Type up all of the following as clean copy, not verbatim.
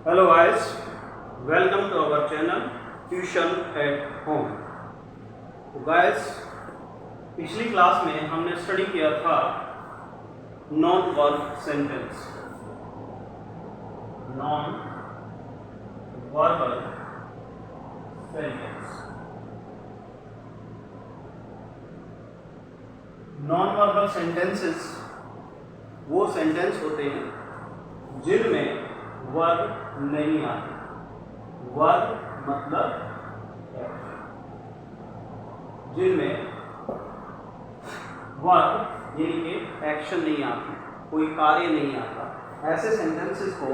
Hello guys, welcome to our channel Tuition at Home। तो guys, पिछली class में हमने स्टडी किया था non verb sentence. Non verbal sentence. Non verbal sentences वो सेंटेंस होते हैं जिनमें वर्ब नहीं आते। वर्ब मतलब जिनमें वर्ब यानी कि एक्शन नहीं आती, कोई कार्य नहीं आता, ऐसे सेंटेंसेस को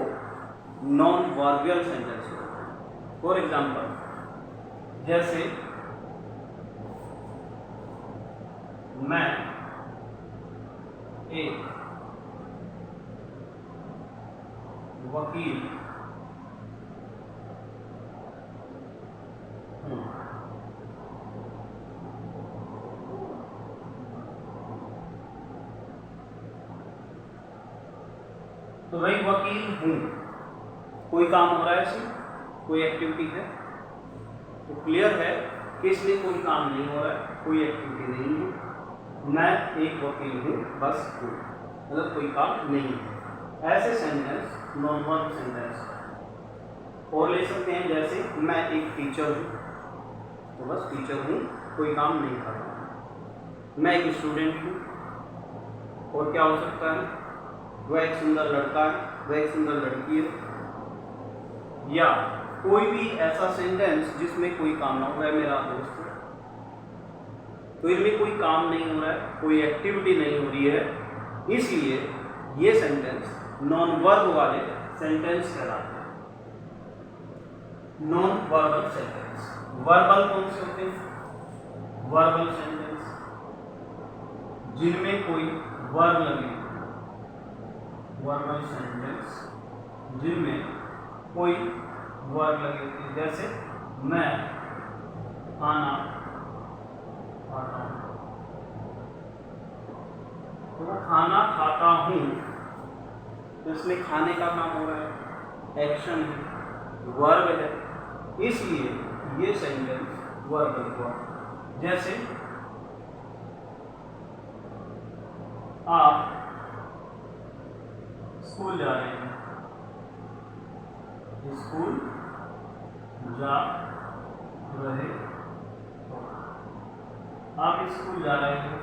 नॉन वर्बियल सेंटेंस बोलते हैं। फॉर एग्जाम्पल, जैसे मैं एक वकील हूँ। तो भाई वकील हूँ, कोई काम हो रहा है इसमें, कोई एक्टिविटी है, तो क्लियर है कि इसमें कोई काम नहीं हो रहा है, कोई एक्टिविटी नहीं है। मैं एक वकील हूँ, बस हूँ, मतलब कोई काम नहीं है। ऐसे सेंटेंस नॉन वर्ब सेंटेंस। और ले सकते हैं जैसे मैं एक टीचर हूँ, तो बस टीचर हूँ, कोई काम नहीं कर रहा। मैं एक स्टूडेंट हूँ, और क्या हो सकता है, वह एक सुंदर लड़का है, वह एक सुंदर लड़की है, या कोई भी ऐसा सेंटेंस जिसमें कोई काम ना हो, वह मेरा दोस्त है। तो इनमें कोई काम नहीं हो रहा है, कोई एक्टिविटी नहीं हो रही है, इसलिए ये सेंटेंस नॉन वर्ब वाले सेंटेंस कहलाते हैं। Non verbal sentence. वर्बल कौन से होते हैं? वर्बल सेंटेंस जिनमें कोई वर्ब लगे। वर्बल सेंटेंस जिनमें कोई वर्ब लगे होती है। जैसे मैं खाना खाता हूँ, तो खाना खाता हूँ, तो इसमें खाने का काम हो रहा है, एक्शन है, वर्ब है, इसलिए ये सेंटेंस वर्बल हुआ। जैसे आप स्कूल जा रहे हैं, स्कूल जा रहे हो, आप स्कूल जा रहे हो,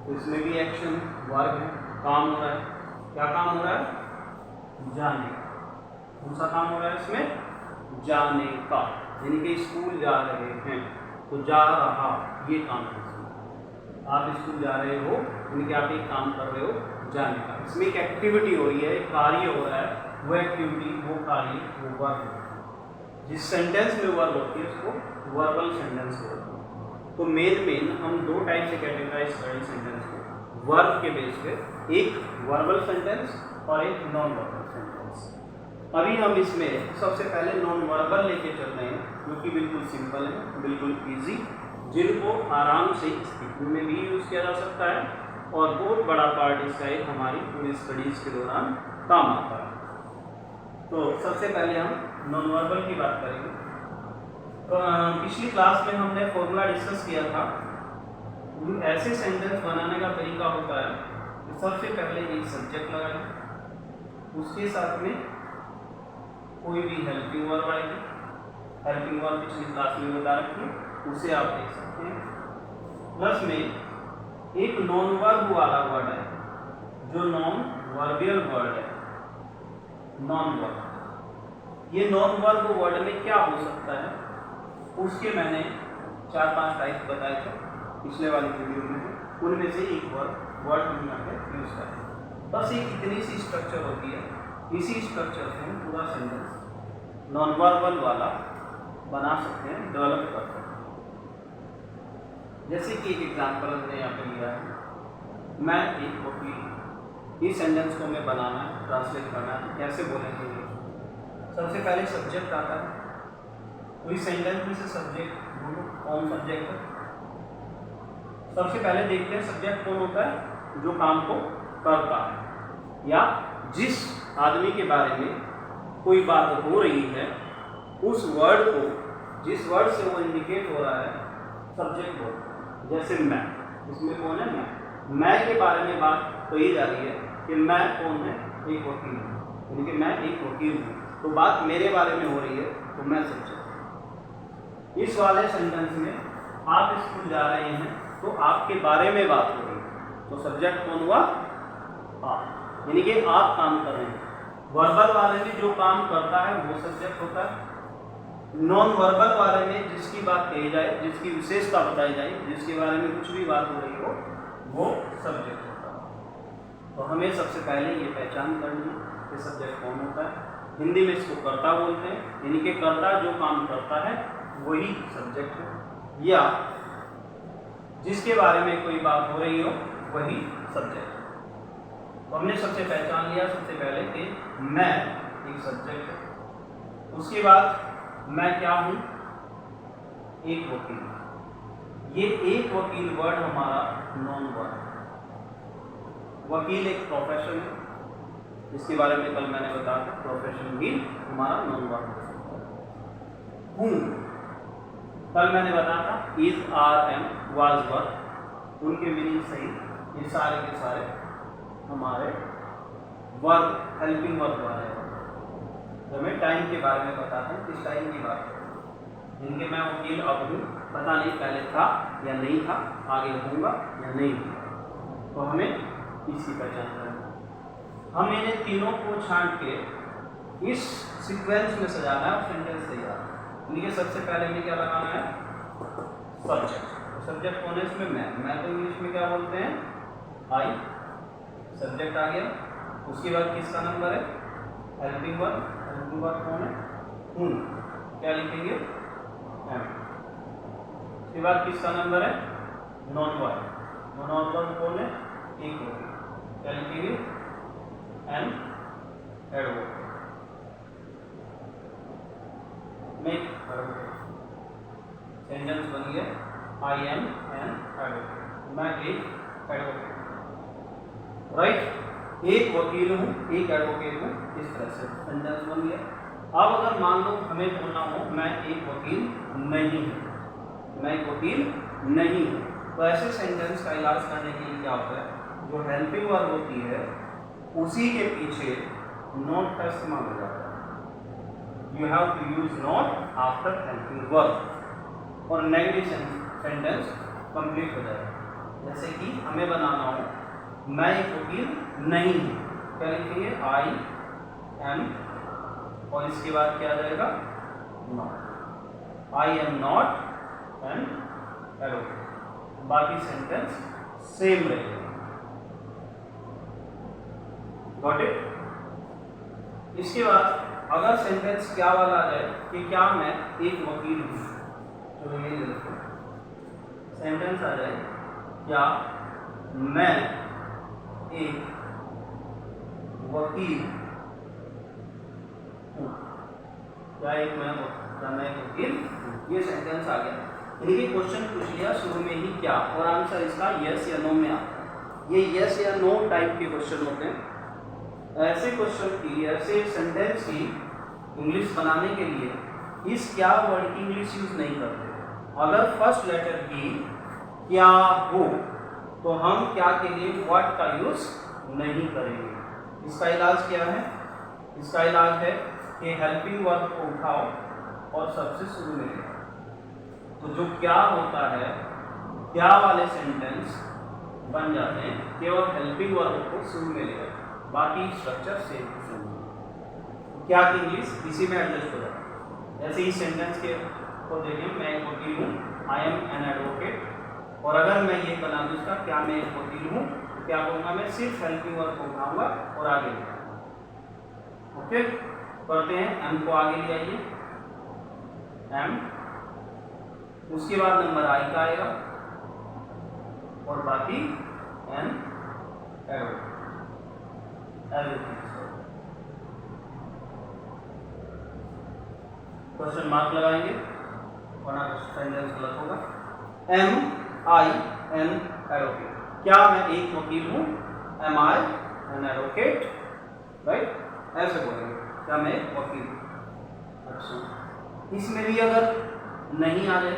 तो इसमें भी एक्शन वर्ब है, काम हो रहा है। क्या काम हो रहा है? जाने का। कौन सा काम हो रहा है इसमें? जाने का, यानी कि स्कूल जा रहे हैं, तो जा रहा, ये काम है इसमें। आप स्कूल जा रहे हो, यानी कि आप एक काम कर रहे हो, जाने का। इसमें एक एक्टिविटी हो रही है, एक कार्य हो रहा है, वो एक्टिविटी, वो कार्य, वो वर्ब। जिस सेंटेंस में वर्ब होती है उसको वर्बल सेंटेंस बोलते हैं। तो मेन हम दो टाइप से कैटेगराइज करें सेंटेंस को वर्ब के बेस पे, एक वर्बल सेंटेंस और एक नॉन वर्बल सेंटेंस। अभी हम इसमें सबसे पहले नॉन वर्बल लेके चल रहे हैं, जो कि बिल्कुल सिंपल है, बिल्कुल इजी, जिनको आराम से स्पीकिंग में भी यूज़ किया जा सकता है, और बहुत बड़ा पार्ट इसका एक हमारी पूरी स्टडीज़ के दौरान काम आता है। तो सबसे पहले हम नॉन वर्बल की बात करेंगे। तो पिछली क्लास में हमने फॉर्मूला डिस्कस किया था। ऐसे सेंटेंस बनाने का तरीका होता है कि सबसे पहले एक सब्जेक्ट लगाएं, उसके साथ में कोई भी हेल्पिंग वर्ब आएगी। हेल्पिंग वर्ब पिछली क्लास में बता रखी है, उसे आप देख सकते हैं। प्लस में एक नॉन वर्ब वाला वर्ड है, जो नॉन वर्बियल वर्ड है, नॉन वर्ब। ये नॉन वर्ब वर्ड में क्या हो सकता है, उसके मैंने 4-5 टाइप बताए थे पिछले वाली वीडियो में, उनमें से एक वर्ड हम यहाँ पे यूज करें। बस एक इतनी सी स्ट्रक्चर होती है, इसी स्ट्रक्चर से हम पूरा सेंटेंस नॉन वर्बल वाला बना सकते हैं, डेवलप कर सकते हैं। जैसे कि एक एग्जाम्पल हमने यहाँ पे लिया है, मैं एक वकील। इस सेंटेंस को हमें बनाना है, ट्रांसलेट करना है, कैसे बोलेंगे? सबसे पहले सब्जेक्ट आता है, तो इस सेंटेंस में से सब्जेक्ट कौन सब्जेक्ट है? सबसे पहले देखते हैं सब्जेक्ट कौन होता है, जो काम को करता है या जिस आदमी के बारे में कोई बात हो रही है, उस वर्ड को, जिस वर्ड से वो इंडिकेट हो रहा है, सब्जेक्ट वर्ड। जैसे मैं, इसमें कौन है? मैं के बारे में बात कही जा रही है कि मैं कौन है? एक वकील हूँ, यानी कि मैं एक वकील हूँ, तो बात मेरे बारे में हो रही है, तो मैं सब्जेक्ट। इस वाले सेंटेंस में आप स्कूल जा रहे हैं, तो आपके बारे में बात हो रही है, तो सब्जेक्ट कौन हुआ? आप, यानी कि आप काम कर रहे हैं। वर्बल वाले में जो काम करता है वो सब्जेक्ट होता है। नॉन वर्बल वाले में जिसकी बात कही जाए, जिसकी विशेषता बताई जाए, जिसके बारे में कुछ भी बात हो रही हो, वो सब्जेक्ट होता है। तो हमें सबसे पहले ये पहचान करनी है कि सब्जेक्ट कौन होता है। हिंदी में इसको कर्ता बोलते हैं, यानी कि कर्ता जो काम करता है वही सब्जेक्ट है, या जिसके बारे में कोई बात हो रही हो वही सब्जेक्ट है। तो हमने सबसे पहचान लिया सबसे पहले कि मैं एक सब्जेक्ट है। उसके बाद मैं क्या हूँ? एक वकील। ये एक वकील वर्ड हमारा नॉन वर्ड है। वकील एक प्रोफेशन है, जिसके बारे में कल मैंने बताया था, प्रोफेशन भी हमारा नॉन वर्ड है। हूँ, कल मैंने बताया था इज, आर, एम, वाज, वर, उनके मीनिंग सही, ये सारे के सारे हमारे वर्ब, हेल्पिंग वर्ब वाले हैं। जब मैं टाइम के बारे में बताता हूँ, किस टाइम की बात है, जिनके मैं वकील अब हूँ, पता नहीं पहले था या नहीं था, आगे होऊंगा या नहीं होगा, तो हमें इसकी पहचान करनी है। हम इन्हें तीनों को छांट के इस सीक्वेंस में सजाना है और सेंटेंस तैयार। यानी कि सबसे पहले में क्या लगाना है? सब्जेक्ट। सब्जेक्ट कौन है इसमें? मैं तो इंग्लिश में क्या बोलते हैं? आई। सब्जेक्ट आ गया। उसके बाद किसका नंबर है? Helping verb. हेल्पिंग वर्ब कौन है? हूँ। क्या लिखेंगे? एम। उसके बाद किसका नंबर है? Non verb. नॉन वर्ब कौन है? एक वकील। क्या लिखेंगे? N advocate. सेंटेंस बन गया, आई एम एन एडवोकेट। मैं एक एडवोकेट, राइट। एक वकील हूँ, एक एडवोकेट हूँ, इस तरह से सेंटेंस बन गया। अब अगर मान लो हमें बोलना हो मैं एक वकील नहीं हूँ, मैं एक वकील नहीं हूँ, तो ऐसे सेंटेंस का इलाज करने के लिए क्या होता है? जो हेल्पिंग वर्ब होती है उसी के पीछे नॉट का इस्तेमाल हो जाता है। You have to use not after helping verb और नेगेटिव सेंटेंस कंप्लीट हो जाएगा। जैसे कि हमें बनाना हो मैं एक वकील नहीं हूँ, क्या लिखेंगे? आई एम, और इसके बाद क्या आ जाएगा? Not. I am not an advocate. बाकी सेंटेंस सेम रहेगा। Got it? इसके बाद अगर सेंटेंस क्या वाला आ जाए कि क्या मैं एक वकील हूँ, तो ये देखो सेंटेंस आ जाए क्या मैं एक वकील हूँ, क्या मैं एक वकील हूँ। ये सेंटेंस आ गया। यानी कि क्वेश्चन पूछ लिया शुरू में ही क्या, और आंसर इसका यस या नो में आता है। ये यस या नो टाइप के क्वेश्चन होते हैं। ऐसे क्वेश्चन की, ऐसे सेंटेंस की इंग्लिश बनाने के लिए इस क्या वर्ड की इंग्लिश यूज नहीं करते। अगर फर्स्ट लेटर की क्या हो तो हम क्या के लिए व्हाट का यूज नहीं करेंगे। इसका इलाज क्या है? इसका इलाज है कि हेल्पिंग वर्ब को उठाओ और सबसे शुरू में ले। तो जो क्या होता है, क्या वाले सेंटेंस बन जाते हैं केवल हेल्पिंग वर्ब को शुरू में ले, बाकी स्ट्रक्चर सेम टू सेम। क्या की इंग्लिश इसी में एडजस्ट हो जाता है। जैसे इस सेंटेंस के को देखिए, मैं एक वकील हूँ, आई एम एन एडवोकेट, और अगर मैं ये बना दूँ इसका क्या मैं एक वकील हूँ, तो क्या कहूँगा? मैं सिर्फ हेल्पिंग वर्ब को उठाऊंगा और आगे लिखूंगा। ओके, करते हैं। एम को आगे ले आइए, एम, उसके बाद नंबर आई का आएगा और बाकी एन एडवोकेट। क्वेश्चन मार्क लगाएंगे वरना सेंटेंस गलत होगा। एम आई एन एडवोकेट, क्या मैं एक वकील हूँ? Am I an advocate, right? ऐसे बोलेंगे। क्या मैं एक वकील। अच्छा, इसमें भी अगर नहीं आ जाए,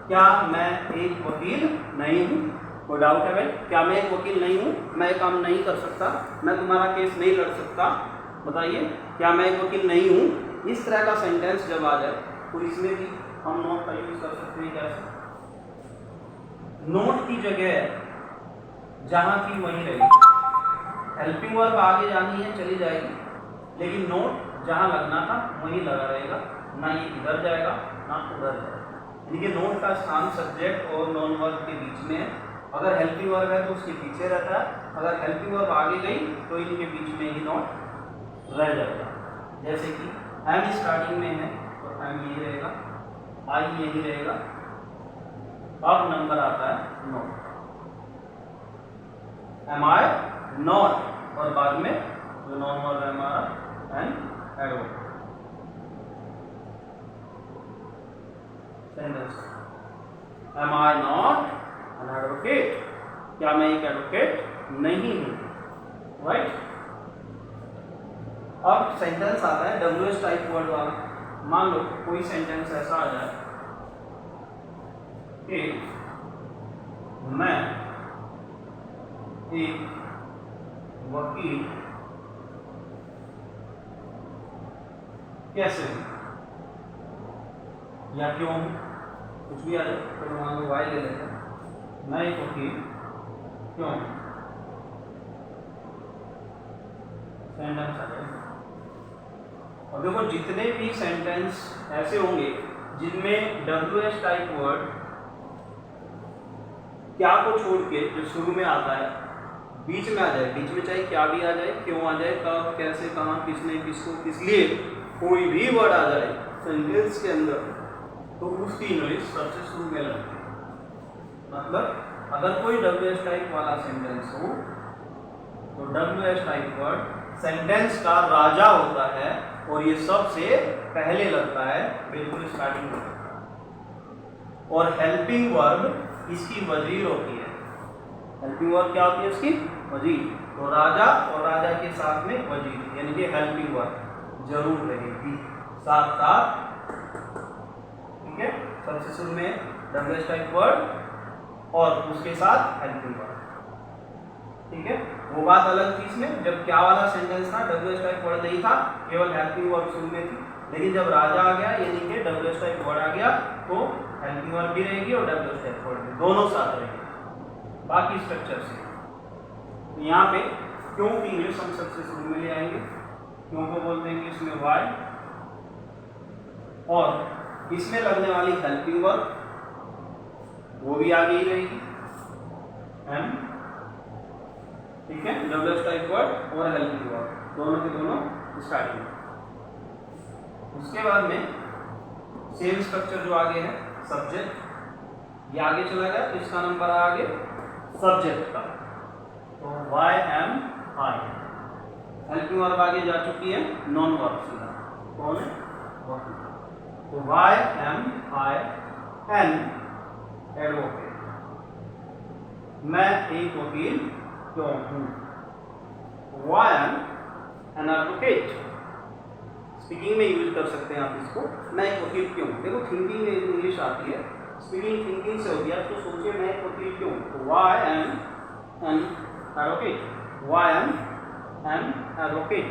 क्या मैं एक वकील नहीं हूँ, कोई डाउट है भाई, क्या मैं एक वकील नहीं हूँ, मैं ये काम नहीं कर सकता, मैं तुम्हारा केस नहीं लड़ सकता, बताइए क्या मैं एक वकील नहीं हूँ। इस तरह का सेंटेंस जब आ जाए तो इसमें भी हम नॉट का यूज कर सकते हैं। कैसे? नॉट की जगह जहां की वहीं रहेगी, हेल्पिंग वर्ब आगे जानी है चली जाएगी, लेकिन नोट जहां लगना था वहीं लगा रहेगा, ना ये इधर जाएगा ना उधर जाएगा। यानी कि नोट का स्थान सब्जेक्ट और नॉन वर्ब के बीच में है। अगर हेल्पिंग वर्ब है तो उसके पीछे रहता है, अगर हेल्पिंग वर्ब आगे गई तो इनके बीच में ही नोट रह जाएगा। जैसे कि एम स्टार्टिंग में है तो एम यही रहेगा, आई यही रहेगा, अब नंबर आता है नोट, एम आई नॉट, और बाद में जो नॉन वर्ब है हमारा an advocate. Sentence, am I not an advocate, क्या मैं एक एडवोकेट नहीं हूं, राइट। अब सेंटेंस आता है WH टाइप वर्ड वाला। मान लो कोई सेंटेंस ऐसा आ जाए कि मैं एक वकील कैसे हूं या क्यों, कुछ भी आ जाए, तो मान लो वाई ले लेते हैं, मैं एक वकील क्यों, सेंटेंस आ जाए। और देखो जितने भी सेंटेंस ऐसे होंगे जिनमें WH टाइप वर्ड क्या को छोड़ के जो शुरू में आता है बीच में आ जाए, बीच में चाहे क्या भी आ जाए, क्यों आ जाए, कब, कैसे, कहाँ, किसने, किसको, किस लिए, कोई भी वर्ड आ जाए सेंटेंस के अंदर तो उसकी इंग्लिश सबसे शुरू में लगती है। मतलब अगर कोई WH टाइप वाला सेंटेंस हो तो WH टाइप वर्ड सेंटेंस का राजा होता है और ये सबसे पहले लगता है, बिल्कुल स्टार्टिंग में लगता है। और हेल्पिंग वर्ब इसकी वजीर होती है। हेल्पिंग वर्ब क्या होती है इसकी? वजीर। तो राजा और राजा के साथ में वजीर, यानी कि हेल्पिंग वर्ब जरूर रहेगी साथ साथ, ठीक है। सबसे शुरू में WH टाइप वर्ड और उसके साथ हेल्पिंग वर्ब, ठीक है। वो बात अलग थी इसमें, जब क्या वाला सेंटेंस था WH टाइप वर्ड नहीं था, केवल हेल्पिंग वर्ब शुरू में थी, लेकिन जब राजा आ गया यानी कि WH टाइप वर्ड आ गया तो हेल्पिंग वर्ब भी रहेगी और WH टाइप वर्ड भी, दोनों साथ रहेंगे बाकी स्ट्रक्चर से। तो यहाँ पे क्यों की इंग्लिश हम सबसे शुरू में ले आएंगे, क्यों को बोलते हैं कि इसमें वाई, और इसमें लगने वाली हेल्पिंग वर्ब वो भी आगे ही रहेगी एम, ठीक है। WH टाइप वर्ड और हेल्पिंग वर्ब दोनों के दोनों स्टार्टिंग में। उसके बाद में सेम स्ट्रक्चर जो आगे है सब्जेक्ट, ये आगे चला गया तो इसका नंबर आगे सब्जेक्ट का, तो why am I. Helping verb आगे जा चुकी है नॉन वर्ब सीधा, कौन है? वकील। तो why am I an advocate, मैं एक वकील क्यों हूं। Why am an advocate speaking में यूज कर सकते हैं आप इसको, मैं एक वकील क्यों। देखो थिंकिंग में इंग्लिश आती है, स्पीकिंग थिंकिंग से होती है, तो सोचिए मैं एक वकील क्यों, तो why am an advocate, why am an advocate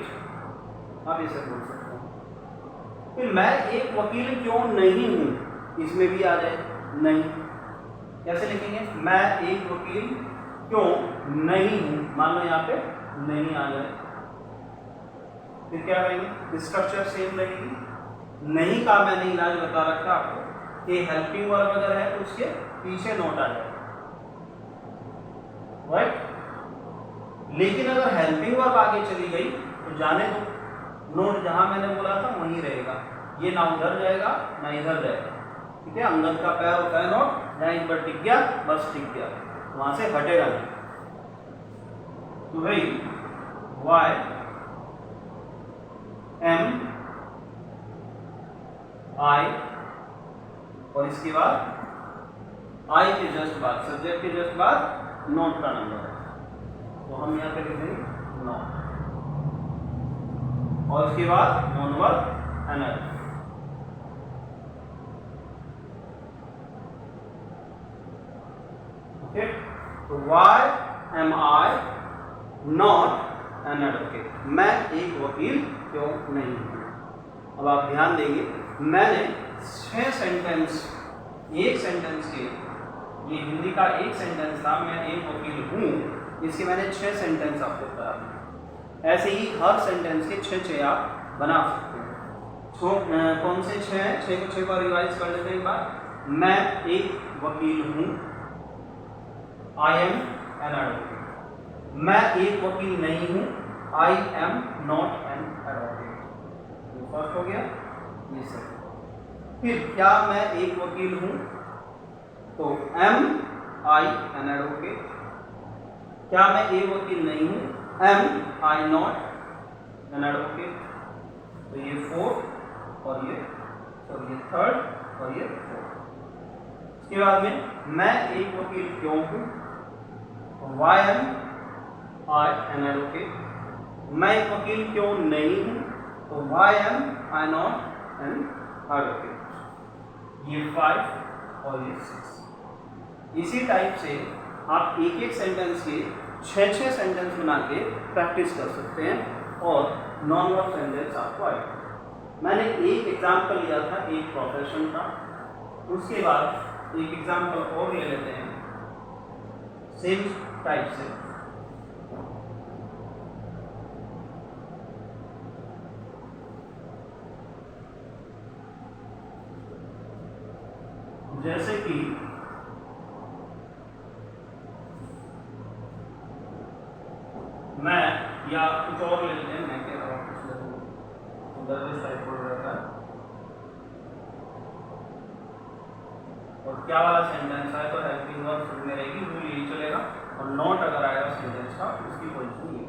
आप इसे बोल सकते हो। फिर मैं एक वकील क्यों नहीं हूं, इसमें भी आ जाए नहीं, कैसे लिखेंगे? मैं एक वकील क्यों नहीं हूं, मान लो यहाँ पे नहीं आ जाए, फिर क्या करेंगे? स्ट्रक्चर सेम रहेगी। नहीं का मैंने इलाज बता रखा आपको कि हेल्पिंग वर्ब अगर है तो उसके पीछे नोट आ जाए, राइट। लेकिन अगर हेल्पिंग वर्ब आगे चली गई तो जाने दो, नोट जहां मैंने बोला था वहीं रहेगा, ये ना उधर जाएगा ना इधर जाएगा, ठीक है। अंदर का पैर होता है नोट, जहां एक बार टिक गया बस टिक गया, वहां से हटेगा नहीं। तो भाई वाई एम आई और इसके बाद आई के जस्ट बाद, सब्जेक्ट के जस्ट बाद नोट का नंबर है, तो हम यहाँ पे लिखेंगे नोट। और उसके बाद नॉन वर्ब another। ओके, तो why am I not an advocate? मैं एक वकील क्यों नहीं हूं? अब आप ध्यान देंगे, मैंने 6 सेंटेंस, एक सेंटेंस के, ये हिंदी का एक सेंटेंस था, मैं एक वकील हूँ, इसके मैंने 6 सेंटेंस आपको बताया। ऐसे ही हर सेंटेंस के 6 आप बना सकते हैं। तो कौन से 6 हैं? 6 को 6 बार रिवाइज कर लेते हैं एक बार। मैं एक वकील हूँ, आई एम एन एडवोकेट। मैं एक वकील नहीं हूँ, I am not an advocate. ये फर्स्ट हो गया, ये सेकंड। फिर क्या मैं एक वकील हूँ? तो एम आई एन एडवोकेट। क्या मैं एक वकील नहीं हूँ? Am I not an advocate. तो ये 4 और ये थर्ड और ये 4। इसके बाद में मैं एक वकील क्यों हूँ? Why am I an advocate. मैं एक वकील क्यों नहीं हूँ? तो why am I not an advocate. ये 5 और ये 6। इसी टाइप से आप एक एक सेंटेंस के 6 सेंटेंस बना के प्रैक्टिस कर सकते हैं और नॉन वर्ब सेंटेंस आपको आएगा। मैंने एक एग्जाम्पल लिया था, एक प्रोफेशन का, उसके बाद एक एग्जाम्पल और ले लेते हैं सेम टाइप से। जैसे कि मैं, या कुछ और ले लेते हैं, मैं कह रहा हूँ कुछ ले लूँ, दरवेश टाइप बोल रहता है। और क्या वाला सेंटेंस आए तो हेल्पिंग वर्ब शुरू में रहेगी, रूल यही चलेगा। और नॉट अगर आएगा सेंटेंस का, उसकी पोजीशन ये।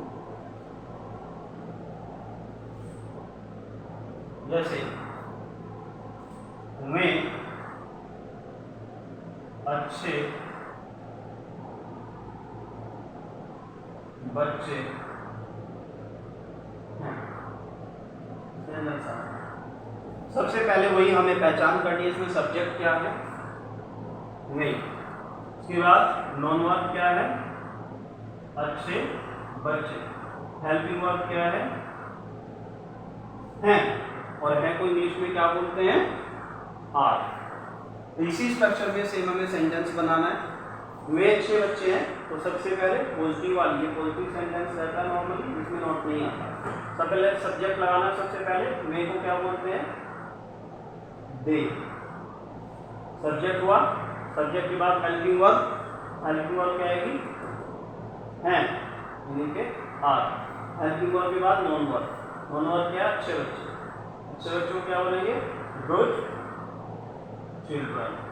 जैसे वे अच्छे बच्चे हैं। सबसे पहले वही हमें पहचान करनी है, इसमें सब्जेक्ट क्या है? नहीं। उसके बाद नॉन वर्ब क्या है? अच्छे बच्चे। हेल्पिंग वर्ब क्या है? हैं। और है को इंग्लिश में क्या बोलते हैं? आर। इसी स्ट्रक्चर में सेम हमें सेंटेंस बनाना है। वे अच्छे बच्चे हैं, तो सबसे पहले पॉजिटिव वाली, ये पॉजिटिव सेंटेंस रहता है नॉर्मली, इसमें नॉट नहीं आता। सबसे पहले सब्जेक्ट लगाना, सबसे पहले वे को क्या बोलते हैं? दे। सब्जेक्ट हुआ, सब्जेक्ट के बाद हेल्पिंग वर्ब, हेल्पिंग वर्ब क्या आएगी? हैं, यानी कि आर। हेल्पिंग वर्ब के बाद नॉन वर्ब, नॉन वर्ब क्या? अच्छे बच्चे। अच्छे बच्चों को क्या बोलेंगे? Good children.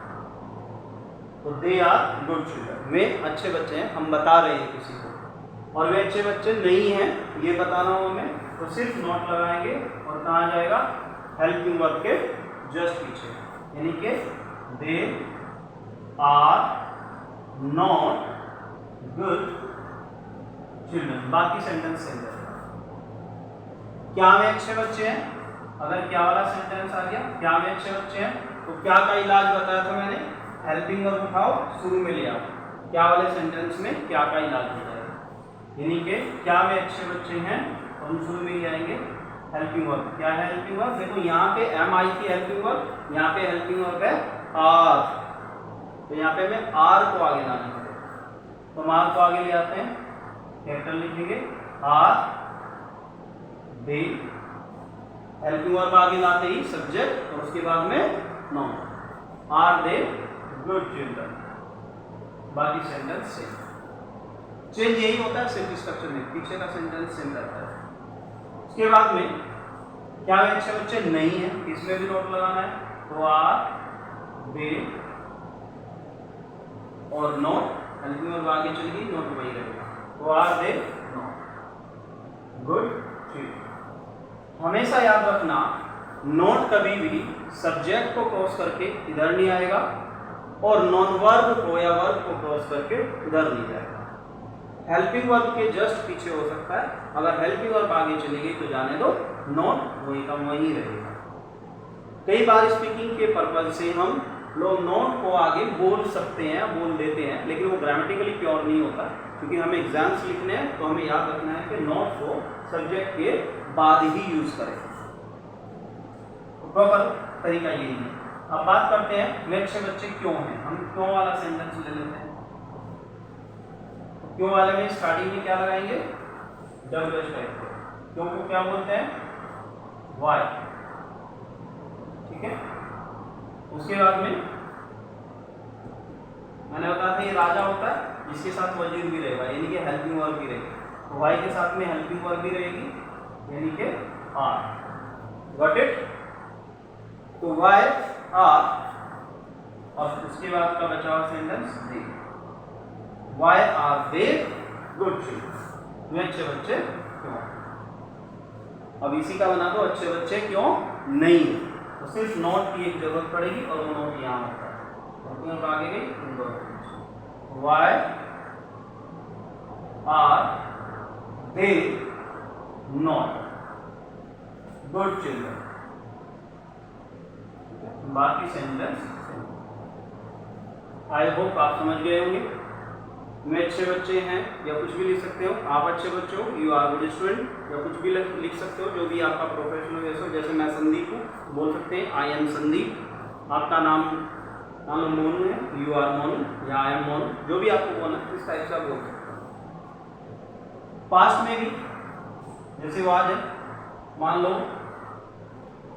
तो दे आर गुड चिल्ड्रन, वे अच्छे बच्चे हैं, हम बता रहे हैं किसी को। और वे अच्छे बच्चे नहीं हैं, ये बताना हो हमें, तो सिर्फ नॉट लगाएंगे और कहाँ जाएगा? हेल्पिंग वर्ब के जस्ट पीछे, यानी कि they are not good children. बाकी सेंटेंस सेम रहेगा। क्या वे अच्छे बच्चे हैं? अगर क्या वाला सेंटेंस आ गया, क्या वे अच्छे बच्चे हैं, तो क्या का इलाज बताया था मैंने? हेल्पिंग वर्ब उठाओ, शुरू में ले आओ। क्या वाले सेंटेंस में क्या का इलाज हो जाएगा, यानी कि क्या वे अच्छे बच्चे हैं, तो हम शुरू में ले आएंगे हेल्पिंग वर्ब। क्या है हेल्पिंग वर्ब? देखो यहाँ पे एम आई की हेल्पिंग वर्ब, यहाँ पे हेल्पिंग वर्ब है आर, तो यहाँ पे हमें आर को आगे लाना है, तो हम आर को आगे ले आते हैं, कैपिटल लिखेंगे आर दे। हेल्पिंग वर्ब आगे लाते ही सब्जेक्ट और उसके बाद में noun, are they good children. बाकी सेंटेंस सेम, चेंज यही होता है सिर्फ स्ट्रक्चर में, पीछे का सेंटेंस सेम रहता है। उसके बाद में क्या वे अच्छे बच्चे नहीं है, इसमें भी नोट लगाना है, तो आर दे और नॉट, हेल्पिंग वर्ब आगे चलेगी, नॉट वही रहेगा, तो are they not good children. हमेशा याद रखना, नॉट कभी भी सब्जेक्ट को क्रॉस करके इधर नहीं आएगा और नॉन वर्ब को या वर्ब को क्रॉस करके इधर नहीं जाएगा। हेल्पिंग वर्ब के जस्ट पीछे हो सकता है। अगर हेल्पिंग वर्ब आगे चली गई तो जाने दो, नॉट वही का वही रहेगा। कई बार स्पीकिंग के पर्पज से हम लोग नॉट को आगे बोल सकते हैं, बोल देते हैं, लेकिन वो ग्रामेटिकली प्योर नहीं होता, क्योंकि हमें एग्जाम्स लिखने हैं तो हमें याद रखना है कि नॉट को सब्जेक्ट के बाद ही यूज करें। प्रॉपर तरीका यही है। अब बात करते हैं वे अच्छे बच्चे क्यों हैं। हम क्यों वाला सेंटेंस ले लेते हैं। क्यों वाले में स्टार्टिंग में क्या लगाएंगे, WH टाइप। क्यों को क्या बोलते हैं, वाई, ठीक है। उसके बाद में मैंने बताया था ये राजा होता है जिसके साथ वजीर भी रहेगा, यानी कि हेल्पिंग वर्ब भी रहेगी। तो वाई के साथ में हेल्पिंग वर्ब भी रहेगी, यानी कि आर। Got it. तो वाई आर, और उसके बाद का बचा हुआ sentence they. Why are they good children, वे अच्छे बच्चे क्यों। अब इसी का बना दो, अच्छे बच्चे क्यों नहीं। तो सिर्फ नॉट की एक जरूरत पड़ेगी और वो नॉट यहाँ होता है। और क्यों आगे गई, why are they not good children. बाकी सेंटेंस आई होप आप समझ गए होंगे। मैं अच्छे बच्चे हैं या कुछ भी लिख सकते हो, आप अच्छे बच्चे हो, यू आर गुड स्टूडेंट, या कुछ भी लिख सकते हो जो भी आपका प्रोफेशनल हो। जैसे मैं संदीप हूँ, बोल सकते हैं आई एम संदीप। आपका नाम मान लो मोनू है, यू आर मोनू या आई एम मोनू, जो भी आपको बोलना है इस टाइप से आप बोल सकते हो। पास्ट में भी जैसे वो आज है, मान लो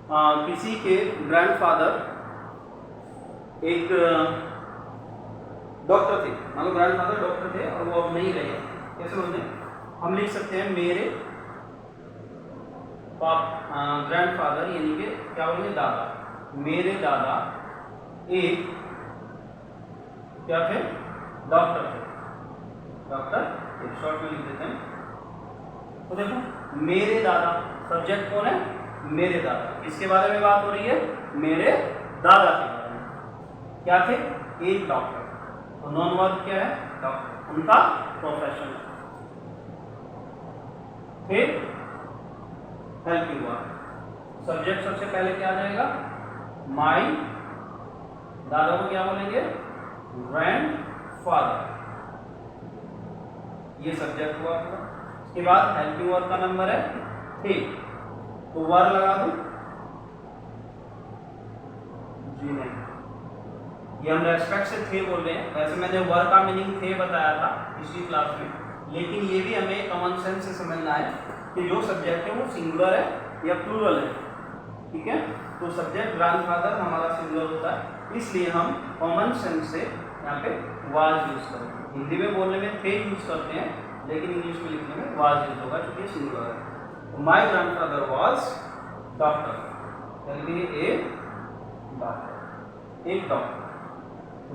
किसी के ग्रैंडफादर एक डॉक्टर थे, मान लो ग्रैंडफादर डॉक्टर थे और वो अब नहीं रहे। कैसे बोलते हैं, हम लिख सकते हैं मेरे ग्रैंडफादर, यानी कि क्या बोलेंगे, दादा। मेरे दादा एक क्या थे, डॉक्टर थे। डॉक्टर एक शॉर्ट में लिख देते हैं। तो देखो मेरे दादा, सब्जेक्ट कौन है, मेरे दादा। किसके बारे में बात हो रही है, मेरे दादा के बारे में। क्या थे, एक डॉक्टर। तो नॉन वर्ब क्या है, डॉक्टर, उनका प्रोफेशन है। फिर हेल्पिंग वर्ब, सब्जेक्ट सबसे पहले क्या आ जाएगा, माई। दादा को क्या बोलेंगे, ग्रैंडफादर, ये सब्जेक्ट हुआ आपका। उसके बाद हेल्पिंग वर्ब का नंबर है थे, तो वर लगा दो जी नहीं, ये हम रेस्पेक्ट से थे बोल रहे हैं। वैसे मैंने वर का मीनिंग थे बताया था पिछली क्लास में, लेकिन ये भी हमें कॉमन सेंस से समझना है कि जो सब्जेक्ट है वो सिंगुलर है या प्लूरल है, ठीक है। तो सब्जेक्ट ग्रैंडफादर हमारा सिंगुलर होता है, इसलिए हम कॉमन सेंस से यहाँ पे वाज यूज करते हैं। हिंदी में बोलने में थे यूज करते हैं, लेकिन इंग्लिश में लिखने में वाज यूज होगा क्योंकि सिंगुलर है। तो माई ग्रैंडफादर वाज डॉक्टर, यानी ए डॉक्टर, एक doctor.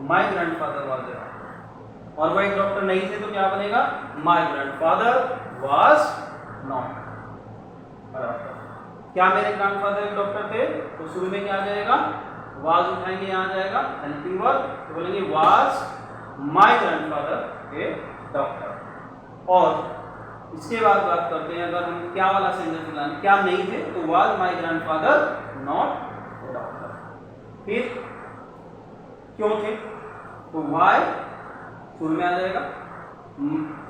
My grandfather was a doctor, और वह एक डॉक्टर नहीं थे तो क्या बनेगा, माई grandfather was not a doctor. क्या मेरे ग्रैंडफादर एक डॉक्टर थे, तो शुरू में क्या आ जाएगा, वाज उठाएंगे, यहाँ आ जाएगा हेल्पिंग वर्ब, तो बोलेंगे was my grandfather A doctor. और इसके बाद बात करते हैं, अगर हम क्या वाला सेंटेंस बनाएं, क्या नहीं थे, तो was my grandfather not a doctor. फिर क्यों थे, तो वाई शुरू में आ जाएगा,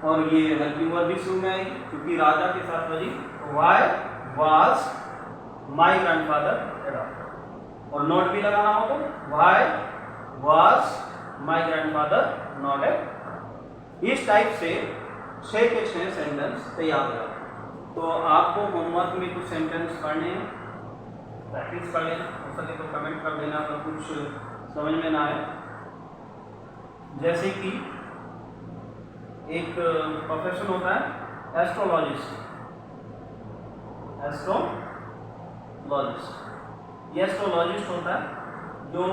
और ये हेल्पिंग वर्ब भी शुरू में आएगी क्योंकि राजा के साथ बजी। तो why was my grandfather A doctor, और नॉट भी लगाना हो तो why was my grandfather not a. इस टाइप से 6 के 6 सेंटेंस तैयार हो जाते। तो आपको होमवर्क में कुछ सेंटेंस पढ़ने हैं, प्रैक्टिस कर लेना, हो सके तो कमेंट कर देना अगर कुछ समझ में ना आए। जैसे कि एक प्रोफेशन होता है एस्ट्रोलॉजिस्ट, ये एस्ट्रोलॉजिस्ट होता है। जो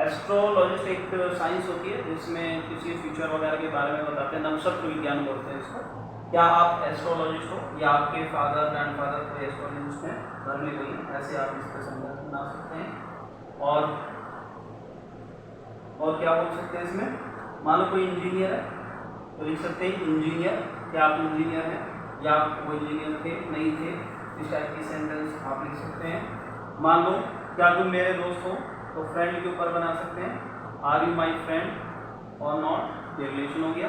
एस्ट्रोलॉजिस्ट एक साइंस होती है जिसमें किसी फ्यूचर वगैरह के बारे में बताते हैं, नक्षत्र विज्ञान बोलते हैं इसको। क्या आप एस्ट्रोलॉजिस्ट हो या आपके फादर ग्रैंडफादर कोई एस्ट्रोलॉजिस्ट हैं, घर में कोई, ऐसे आप इस पर सेंटेंस बना सकते हैं। और क्या बोल सकते हैं इसमें, मान लो कोई इंजीनियर है तो लिख सकते हैं इंजीनियर, क्या आप इंजीनियर हैं, या वो इंजीनियर थे नहीं थे, इस टाइप की सेंटेंस आप लिख सकते हैं। मान लो क्या तुम मेरे दोस्त हो, तो फ्रेंड के ऊपर बना सकते हैं आर यू माई फ्रेंड और नॉट, ये रिलेशन हो गया।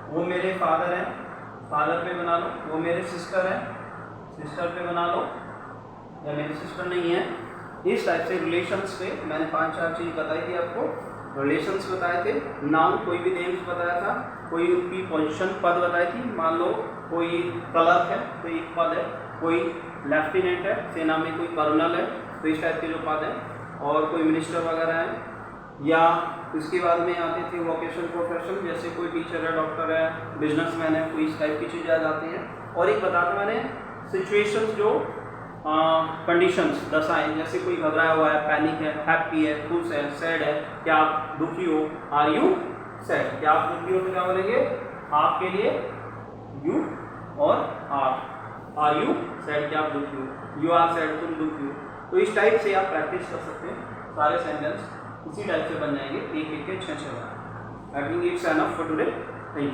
वो मेरे फादर हैं, फादर पे बना लो। वो मेरे सिस्टर है, सिस्टर पे बना लो, या मेरी सिस्टर नहीं है। इस टाइप से रिलेशंस पे मैंने 5-4 चीज़ बताई थी आपको, रिलेशंस बताए थे, नाउन कोई भी नेम्स बताया था, कोई उनकी पोजीशन पद बताई थी। मान लो कोई क्लर्क है तो एक पद है, कोई लेफ्टिनेंट है, सेना में कोई कर्नल है, तो इस टाइप के जो पद हैं, और कोई मिनिस्टर वगैरह है। या इसके बाद में आते थे वोकेशन प्रोफेशन, जैसे कोई टीचर है, डॉक्टर है, बिजनेसमैन है, कोई इस टाइप की चीज़ें आ जाती हैं। और एक बताता मैंने सिचुएशंस, जो कंडीशंस दशाएं, जैसे कोई घबराया हुआ है, पैनिक है, हैप्पी है, खुश है, सैड है, क्या आप दुखी हो, आर यू सैड, क्या आप दुखी हो तो क्या बोलेंगे आपके लिए यू, और आर यू सैड, क्या आप दुखी हो, यू आर सैड, तुम दुखी हो। तो इस टाइप से आप प्रैक्टिस कर सकते हैं, सारे सेंटेंस इसी टाइप से बन जाएंगे, एक एक के 6-6 बार। I think it's enough for today. Thank you.